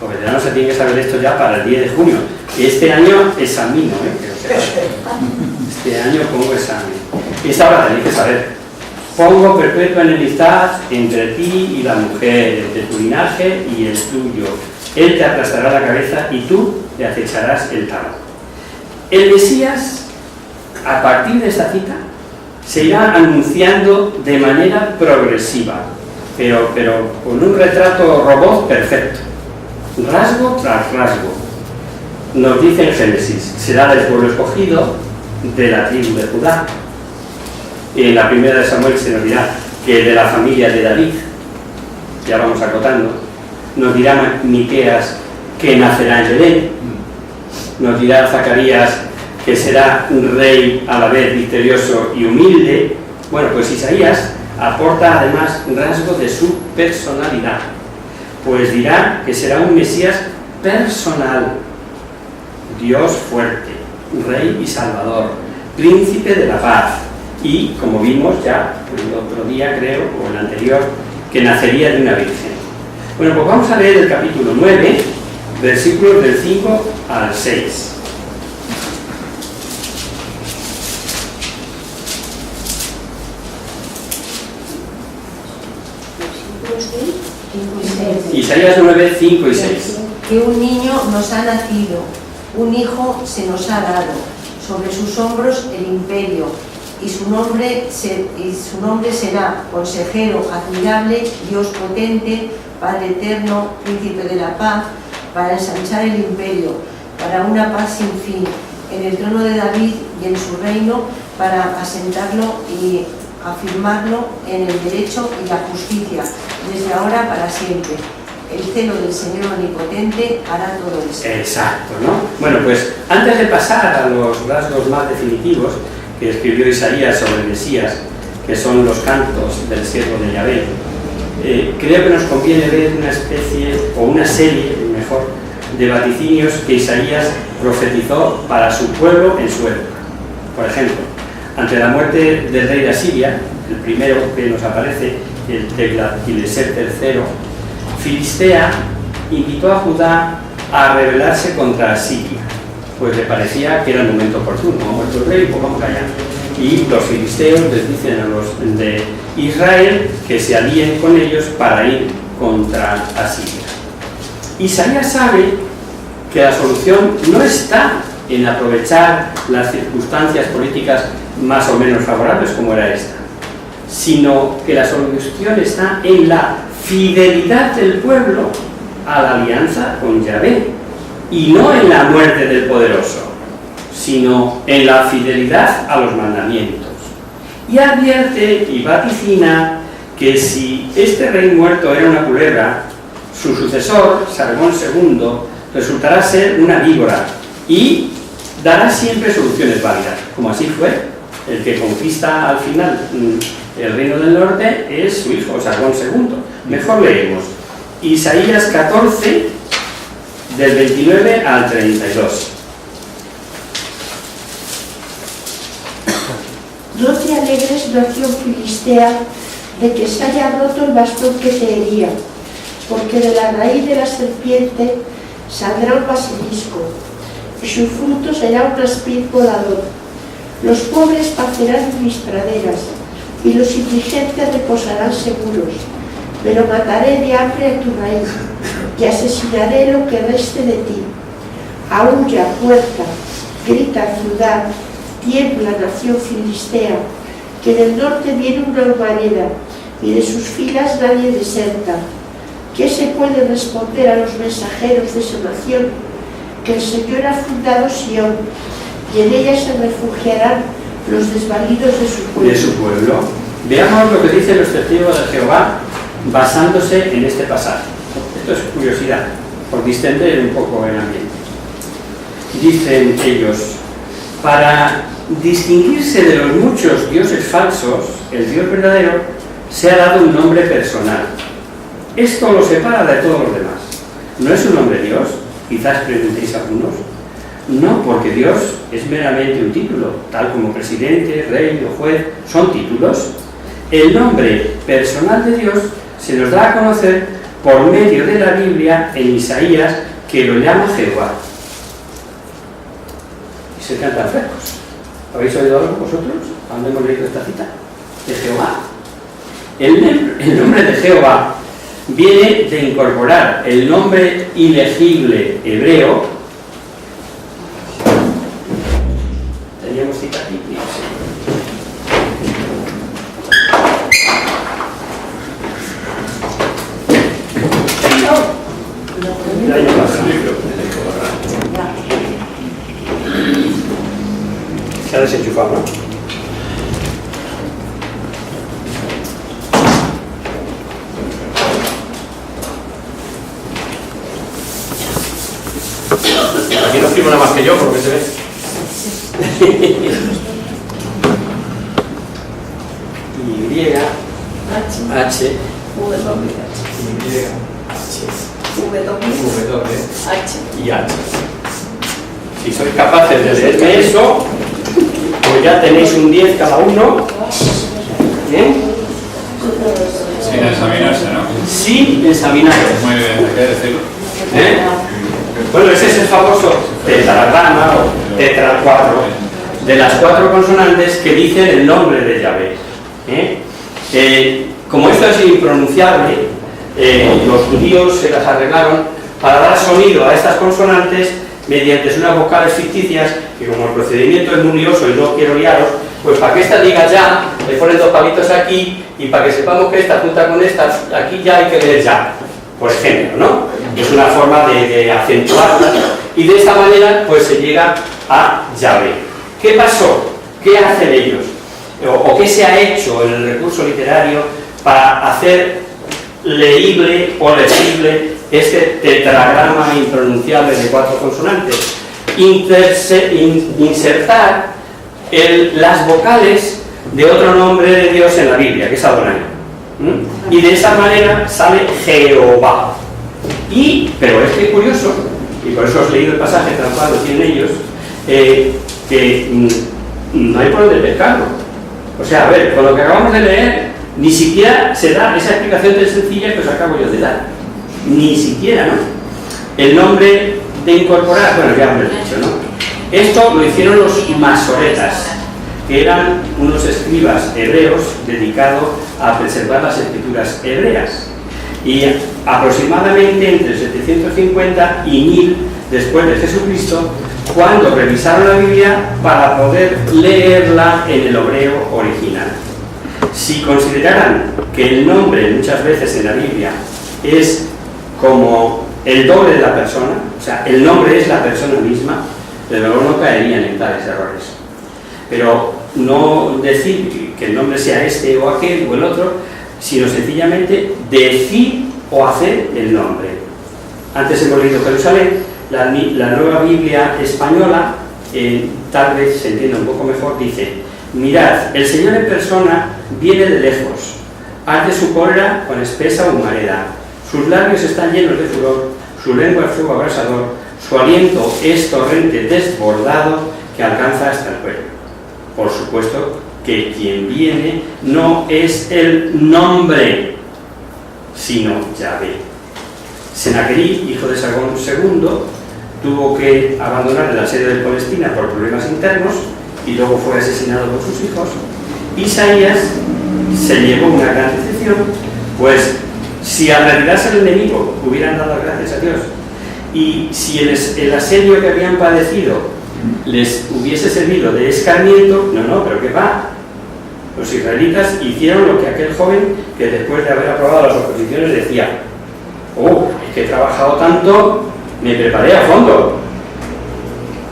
Los veteranos se tienen que saber esto ya para el 10 de junio. Este año examino, Este año pongo examen. Y esta hora tenéis que saber. Pongo perpetua enemistad entre ti y la mujer, entre tu linaje y el tuyo. Él te aplastará la cabeza y tú le acecharás el talo. El Mesías, a partir de esta cita, se irá anunciando de manera progresiva, pero con un retrato robot perfecto, rasgo tras rasgo. Nos dice en Génesis, será del pueblo escogido de la tribu de Judá. En la primera de Samuel se nos dirá que de la familia de David, ya vamos acotando. Nos dirá Miqueas que nacerá en Belén. Nos dirá Zacarías que será un rey a la vez victorioso y humilde. Bueno, pues Isaías aporta además rasgos de su personalidad, pues dirá que será un Mesías personal, Dios fuerte, Rey y Salvador, Príncipe de la paz y, como vimos ya el otro día creo, o el anterior, que nacería de una virgen. Bueno, pues vamos a leer el capítulo 9, versículos del 5 al 6. Isaías 9, 5 y 6. Que un niño nos ha nacido, un hijo se nos ha dado, sobre sus hombros el imperio, y su nombre será Consejero admirable, Dios potente, Padre eterno, Príncipe de la paz, para ensanchar el imperio, para una paz sin fin, en el trono de David y en su reino, para asentarlo y afirmarlo en el derecho y la justicia, desde ahora para siempre. El celo del Señor Omnipotente hará todo esto. Exacto, ¿no? Bueno, pues antes de pasar a los rasgos más definitivos que escribió Isaías sobre el Mesías, que son los cantos del siervo de Yahvé, creo que nos conviene ver una especie, o una serie, mejor, de vaticinios que Isaías profetizó para su pueblo en su época. Por ejemplo, ante la muerte del rey de Asiria, el primero que nos aparece, el Tiglat-Pileser III, Filistea invitó a Judá a rebelarse contra Asiria, pues le parecía que era el momento oportuno. Ha muerto el rey, pues vamos allá. Y los filisteos les dicen a los de Israel que se alíen con ellos para ir contra Asiria. Isaías sabe que la solución no está en aprovechar las circunstancias políticas más o menos favorables como era esta, sino que la solución está en la fidelidad del pueblo a la alianza con Yahvé, y no en la muerte del poderoso, sino en la fidelidad a los mandamientos. Y advierte y vaticina que si este rey muerto era una culebra, su sucesor, Sargón II, resultará ser una víbora y dará siempre soluciones válidas, como así fue. El que conquista al final el reino del norte es su hijo, Sargón II. Mejor leemos Isaías 14, del 29 al 32. No te alegres, nación filistea, de que se haya roto el bastón que te hería, porque de la raíz de la serpiente saldrá un basilisco, y su fruto será un aspid volador. Los pobres pacerán en mis praderas, y los indigentes reposarán seguros, pero mataré de hambre a tu raíz, y asesinaré lo que reste de ti. Aúlla, puerta, grita, ciudad, tiembla, nación filistea, que del norte viene una humareda, y de sus filas nadie deserta. ¿Qué se puede responder a los mensajeros de esa nación? Que el Señor ha fundado Sión, y en ella se refugiarán los desvalidos de su pueblo. Veamos lo que dicen los testigos de Jehová basándose en este pasaje. Esto es curiosidad, por distender un poco el ambiente. Dicen ellos: para distinguirse de los muchos dioses falsos, el Dios verdadero se ha dado un nombre personal. Esto lo separa de todos los demás. ¿No es un nombre Dios? Quizás preguntéis a algunos. No, porque Dios es meramente un título, tal como presidente, rey o juez son títulos. El nombre personal de Dios se nos da a conocer por medio de la Biblia en Isaías, que lo llama Jehová. Y se cantan frescos. ¿Habéis oído algo vosotros? ¿Dónde hemos leído esta cita? De Jehová. El nombre de Jehová viene de incorporar el nombre ilegible hebreo. Teníamos cita aquí. El año pasado. Se ha desenchufado, ¿no? Aquí no escribo nada más que yo, porque se ve. Y, H, Y H. si sois capaces de leerme eso, pues ya tenéis un 10 cada uno. ¿Bien? Sin examinarse, ¿no? Sin examinarse. Muy bien, hay que decirlo. Bueno, ese es el famoso tetragrama o tetracuatro, de las 4 consonantes que dicen el nombre de Yahvé. Como esto es impronunciable, los judíos se las arreglaron para dar sonido a estas consonantes mediante unas vocales ficticias, que como el procedimiento es muy lioso y no quiero liaros, pues para que esta diga ya, le ponen 2 palitos aquí, y para que sepamos que esta junta con esta, aquí ya hay que leer ya, por ejemplo, ¿no? Es una forma de acentuarla y de esta manera pues se llega a Yahvé. ¿Qué pasó? ¿Qué hacen ellos? ¿O qué se ha hecho en el recurso literario para hacer leíble o legible este tetragrama impronunciable de 4 consonantes? Insertar las vocales de otro nombre de Dios en la Biblia, que es Adonai. Y de esa manera sale Jehová. Pero es que es curioso, y por eso os he leído el pasaje tal cual lo tienen ellos, que no hay por dónde pescarlo. O sea, a ver, con lo que acabamos de leer, ni siquiera se da esa explicación tan sencilla que os acabo yo de dar. Ni siquiera, ¿no? El nombre de incorporar, bueno, ya me lo he dicho, ¿no? Esto lo hicieron los masoretas, que eran unos escribas hebreos dedicados a preservar las escrituras hebreas. Y aproximadamente entre 750 y 1000 después de Jesucristo, cuando revisaron la Biblia para poder leerla en el hebreo original. Si consideraran que el nombre muchas veces en la Biblia es como el doble de la persona, o sea, el nombre es la persona misma, de luego no caerían en tales errores. Pero no decir que el nombre sea este o aquel o el otro, sino sencillamente decir o hacer el nombre. Antes hemos leído Jerusalén, la nueva Biblia española, tal vez se entienda un poco mejor, dice: mirad, el Señor en persona viene de lejos, arde su cólera con espesa humareda, sus labios están llenos de furor, su lengua es fuego abrasador, su aliento es torrente desbordado que alcanza hasta el cuello. Por supuesto que quien viene no es el nombre, sino Yahvé. Senaquerib, hijo de Sargón II, tuvo que abandonar el asedio de Palestina por problemas internos y luego fue asesinado por sus hijos. Isaías se llevó una gran decepción, pues si al retirarse el enemigo hubieran dado gracias a Dios y si el asedio que habían padecido les hubiese servido de escarmiento, pero ¿qué va? Los israelitas hicieron lo que aquel joven que después de haber aprobado las oposiciones decía: es que he trabajado tanto, me preparé a fondo,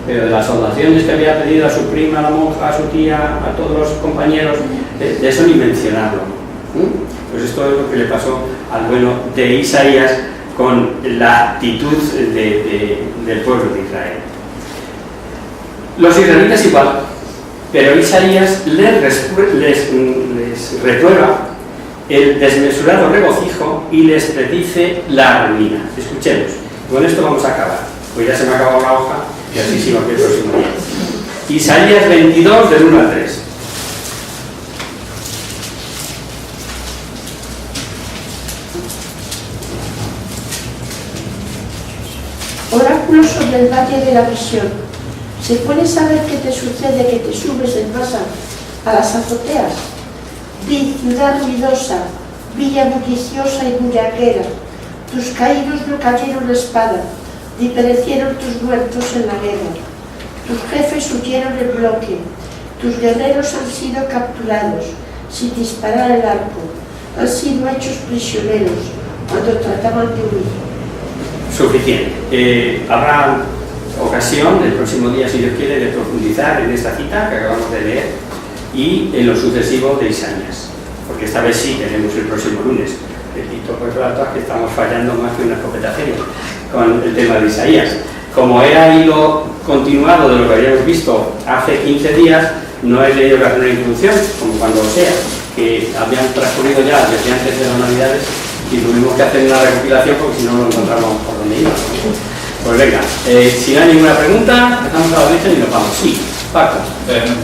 pero de las oraciones que había pedido a su prima, a la monja, a su tía, a todos los compañeros, de eso ni mencionarlo. Pues esto es lo que le pasó al bueno de Isaías con la actitud del pueblo de Israel. Los israelitas igual, pero Isaías les reprueba el desmesurado regocijo y les predice la ruina. Escuchemos, con esto vamos a acabar, pues ya se me ha acabado la hoja y así sigo aquí el próximo día. Isaías 22, del 1 al 3. Oráculo sobre el valle de la visión. ¿Se puede saber qué te sucede que te subes en masa a las azoteas? Di, ciudad ruidosa, villa bulliciosa y bullaquera, tus caídos no cayeron la espada, ni perecieron tus muertos en la guerra. Tus jefes huyeron en bloque, tus guerreros han sido capturados, sin disparar el arco, han sido hechos prisioneros cuando trataban de huir. Suficiente. Habrá ocasión el próximo día, si Dios quiere, de profundizar en esta cita que acabamos de leer y en lo sucesivo de Isaías, porque esta vez sí tenemos el próximo lunes. Repito por rato que estamos fallando más que una escopeta feria con el tema de Isaías. Como era hilo continuado de lo que habíamos visto hace 15 días, no he leído la primera introducción, como cuando sea, que habían transcurrido ya desde antes de las Navidades y tuvimos que hacer una recopilación porque si no lo encontramos por donde íbamos. Pues venga, si no hay ninguna pregunta, dejamos a la derecha y nos vamos. Sí, Paco.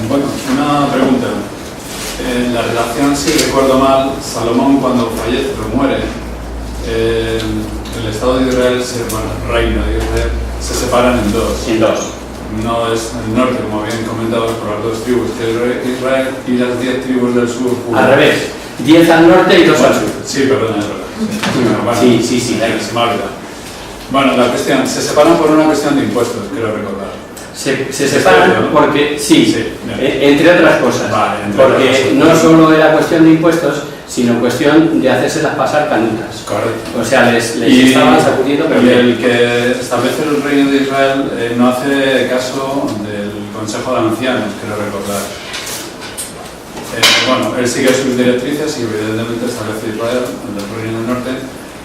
Bueno, una pregunta. En la relación, si recuerdo mal, Salomón cuando fallece o muere, el Estado de Israel, el reino de Israel, se separan en dos. En dos. No es el norte, como bien comentado, por las dos tribus, que es Israel, y las 10 tribus del sur. Al revés, 10 al norte y 2 al sur. Sí, perdón, es verdad. Bueno, Sí. Se me ha olvidado. Bueno, la cuestión, se separan por una cuestión de impuestos, quiero recordar. Se separan porque, sí, Sí, entre otras cosas, vale, entre porque otras cosas. no solo de la cuestión de impuestos, sino cuestión de hacérselas pasar canutas. Correcto. O sea, les Y- estaban sacudiendo, pero Y el que establece el reino de Israel no hace caso del Consejo de Ancianos, quiero recordar. Bueno, él sigue sus directrices y evidentemente establece Israel, el del reino del norte,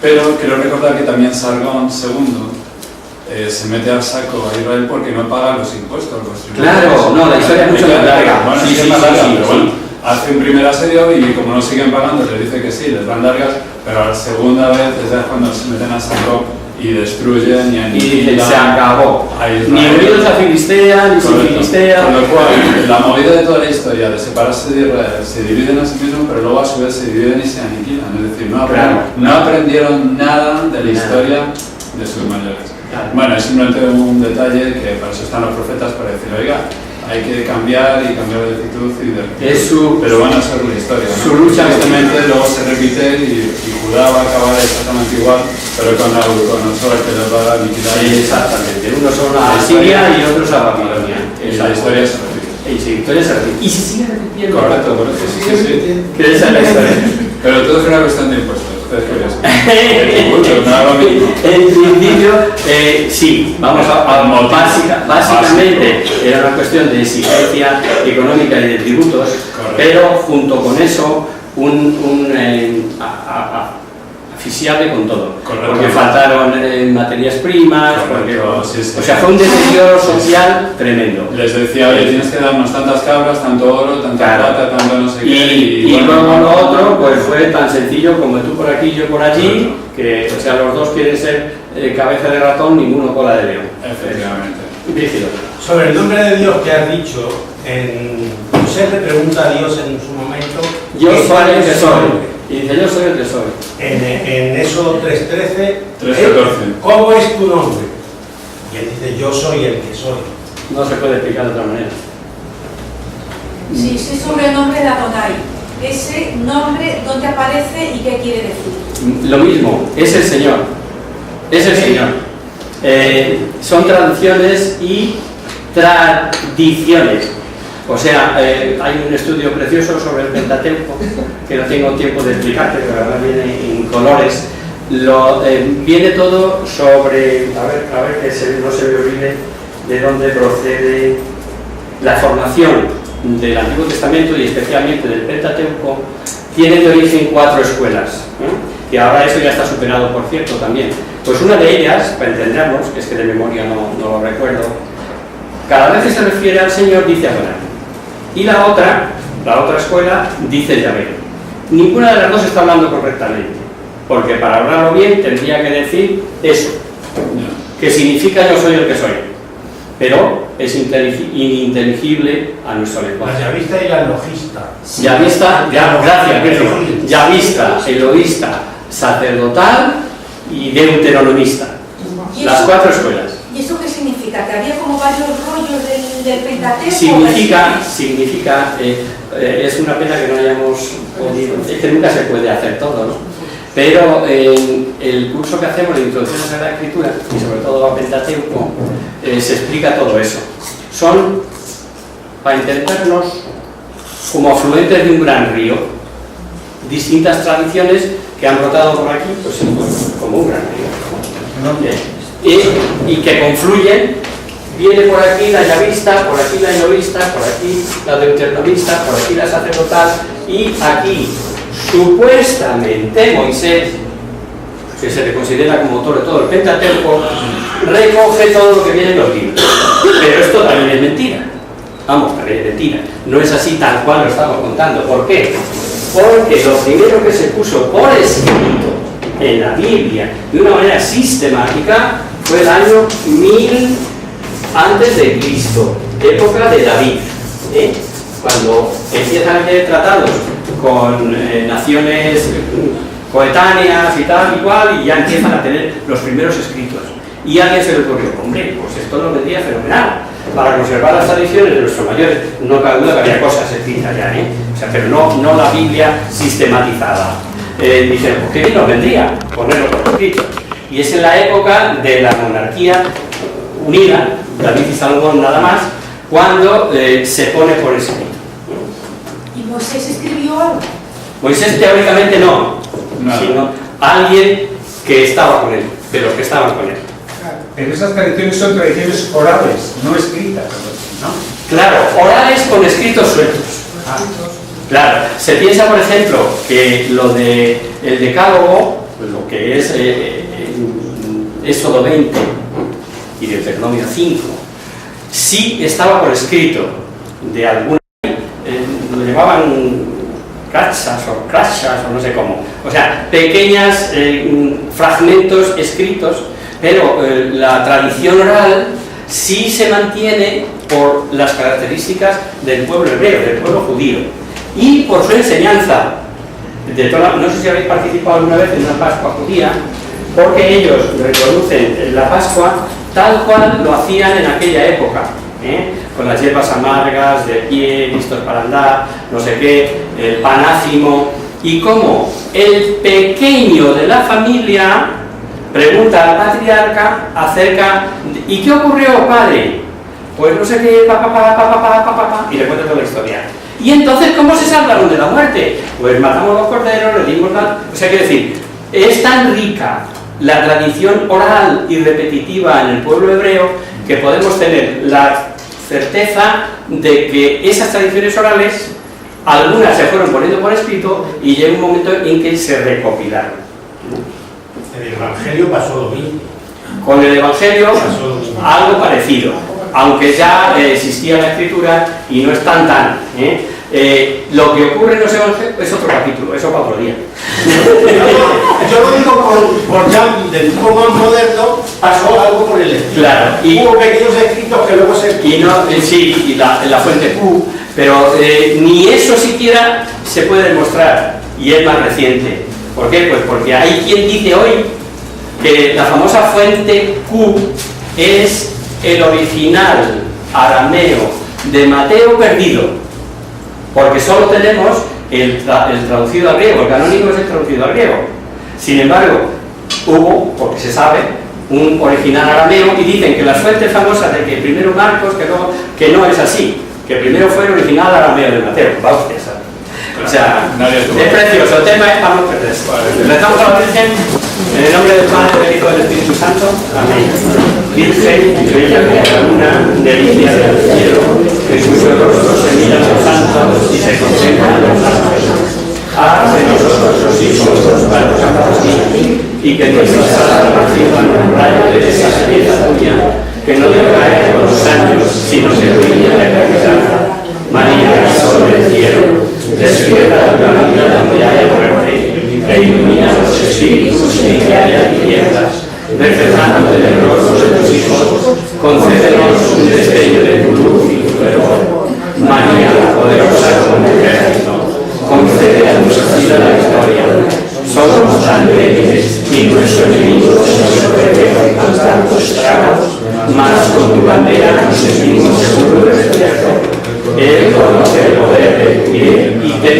pero quiero recordar que también Sargón II se mete al saco a Israel porque no paga los impuestos. Los tributos. Claro, no, la historia es mucho más larga. Bueno, Sí, sí, sí, es más sí, larga, sí, pero sí. bueno, hace un primer asedio y como no siguen pagando, les dice que sí, les dan largas, pero a la segunda vez es cuando se meten al saco y destruyen y Y aniquilan dicen, se acabó. a Israel. Ni unidos a Filistea, ni sin Correcto. Filistea. Con lo cual, la movida de toda la historia de separarse de Israel, se dividen a sí mismos, pero luego a su vez se dividen y se aniquilan. Es decir, no aprendieron nada de la historia de sus mayores. Claro. Bueno, es simplemente un detalle que para eso están los profetas, para decir, oiga, hay que cambiar y cambiar de actitud y de actitud. Es su- pero van a ser la historia, ¿no? su lucha. Tristemente luego se repite y Judá va a acabar exactamente igual, pero con Nabucodonosor que los va a aniquilar. Exactamente. Unos son a Siria y otros a Babilonia. Y la historia se repite. Y la historia se repite. Y se sigue repitiendo. Correcto, correcto. Sí, sí, sí. Que esa es la historia. Pero todo es una cuestión de impuestos. ¿Ustedes qué piensan? Mucho, nada lo mismo. En principio, sí, vamos a básicamente era una cuestión de exigencia económica y de tributos, Correcto. pero junto con eso asfixiable con todo, Correcto. porque faltaron materias primas, Correcto, porque, sí, sí. o sea, fue un deterioro social tremendo. Les decía, oye, tienes que darnos tantas cabras, tanto oro, tanta Claro. plata, tanto no sé qué. Y bueno, luego lo otro, pues fue tan sencillo como tú por aquí, yo por allí, que o sea, los dos quieren ser cabeza de ratón, ninguno cola de león. Efectivamente. Rígido. Sobre el nombre de Dios que has dicho, José le pregunta a Dios en su momento, Yo ¿qué soy el es que su soy. nombre? Y dice, yo soy el que soy. En eso 3.13, 3.14. ¿cómo es tu nombre? Y él dice, yo soy el que soy. No se puede explicar de otra manera. Sí, ese sobrenombre de Adonai. Ese nombre, ¿dónde aparece y qué quiere decir? Lo mismo, es el Señor. Es el Señor. Son traducciones y tradiciones. O sea, hay un estudio precioso sobre el Pentateuco, que no tengo tiempo de explicarte, pero ahora viene en colores. Viene todo sobre, a ver que no se me olvide de dónde procede la formación del Antiguo Testamento y especialmente del Pentateuco. Tiene de origen 4 escuelas, y ahora eso ya está superado, por cierto, también. Pues una de ellas, para entendernos, que es que de memoria no lo recuerdo, cada vez que se refiere al Señor dice Adonai. Y la otra escuela dice Yahvé. Ninguna de las dos está hablando correctamente, porque para hablarlo bien tendría que decir eso, que significa yo soy el que soy, pero es ininteligible a nuestro lenguaje. La yavista y la logista. Yavista, gracias, Pedro. Yavista, eloísta, sacerdotal y deuteronomista. ¿Y Las eso- 4 escuelas. ¿Y eso qué significa? ¿Que había como varios rollos del Pentateuco? Significa es una pena que no hayamos podido, es que nunca se puede hacer todo, ¿no? Pero en el curso que hacemos de Introducción a la Sagrada Escritura, y sobre todo a Pentateuco, se explica todo eso. Son, para entendernos, como afluentes de un gran río, distintas tradiciones que han brotado por aquí, pues sí, como un gran río. Y que confluyen. Viene por aquí la yavista, por aquí la eloísta, por aquí la deuteronomista, por aquí la sacerdotal, y aquí, supuestamente, Moisés, que se le considera como autor de todo el Pentateuco, recoge todo lo que viene en los libros. Pero esto también es mentira. Vamos, también es mentira. No es así tal cual lo estamos contando. ¿Por qué? Porque lo primero que se puso por escrito en la Biblia, de una manera sistemática, fue el año 1000 antes de Cristo, época de David, cuando empiezan a tener tratados con naciones coetáneas y tal y cual, y ya empiezan a tener los primeros escritos. Y a alguien se le ocurrió, hombre, pues esto nos vendría fenomenal para conservar las tradiciones de nuestros mayores. No cabe duda que había cosas escritas ya, o sea, pero no la Biblia sistematizada. Dicen, pues qué bien nos vendría ponerlo por escrito. Y es en la época de la monarquía unida, David y Salomón nada más, cuando se pone por escrito. ¿Y Moisés escribió algo? Moisés teóricamente no, No. sino alguien que estaba con él, de los que estaban con él. Pero esas tradiciones son tradiciones orales, no escritas, ¿no? Claro, orales con escritos sueltos. Claro, se piensa, por ejemplo, que lo de el decálogo, lo que es Éxodo 20 y Deuteronomio 5, sí estaba por escrito de alguna, lo llamaban crachas o no sé cómo, o sea, pequeños fragmentos escritos, pero la tradición oral sí se mantiene por las características del pueblo hebreo, del pueblo judío, y por su enseñanza. No sé si habéis participado alguna vez en una Pascua judía, porque ellos reproducen la Pascua tal cual lo hacían en aquella época, con las hierbas amargas, de pie, listos para andar, no sé qué, el panácimo, y como el pequeño de la familia pregunta al patriarca acerca de, ¿y qué ocurrió, padre? Pues no sé qué, y le cuenta toda la historia. Y entonces, ¿cómo se salvaron de la muerte? Pues matamos los corderos, le dimos la... O sea, quiero decir, es tan rica la tradición oral y repetitiva en el pueblo hebreo que podemos tener la certeza de que esas tradiciones orales, algunas se fueron poniendo por escrito y llega un momento en que se recopilaron. En el Evangelio pasó lo mismo. Con el Evangelio, algo parecido, aunque ya existía la escritura y no es tan. Lo que ocurre en los Evangelios es otro capítulo, eso para otro día. Yo lo digo por ya del tipo más moderno, pasó algo por el estilo. Claro, y hubo pequeños escritos que luego se... sí, y la fuente Q, pero ni eso siquiera se puede demostrar, y es más reciente. ¿Por qué? Pues porque hay quien dice hoy que la famosa fuente Q es el original arameo de Mateo perdido, porque solo tenemos el traducido al griego, el canónico es el traducido al griego. Sin embargo, hubo, porque se sabe, un original arameo, y dicen que las fuentes famosas de que primero Marcos, que no es así, que primero fue el original arameo de Mateo. Va usted a saber. O sea, es precioso, el tema es para no perderse. Rezamos a la Virgen, en el nombre del Padre, del Hijo y del Espíritu Santo. Amén. Virgen, bella como la luna, delicia del cielo, que cuyos rostros se miran los santos y se contemplan los ángeles. Haz de nosotros los hijos para los santos y que nuestra salvación nos rayo de esa belleza tuya, que no decae con los años, sino se brilla de la eternidad. María, sol del cielo, despierta la vida donde haya muerte, e ilumina los espíritus que haya tinieblas. Reflejando el rostro de tus hijos, concédenos un destello de tu luz y tu fervor. María, poderosa como ejército, concede a nuestra vida la victoria. Somos tan débiles y nuestro enemigo nos pretende con tantos estragos, mas con tu bandera nos sentimos seguros del desierto. Él conoce el poder del pie y te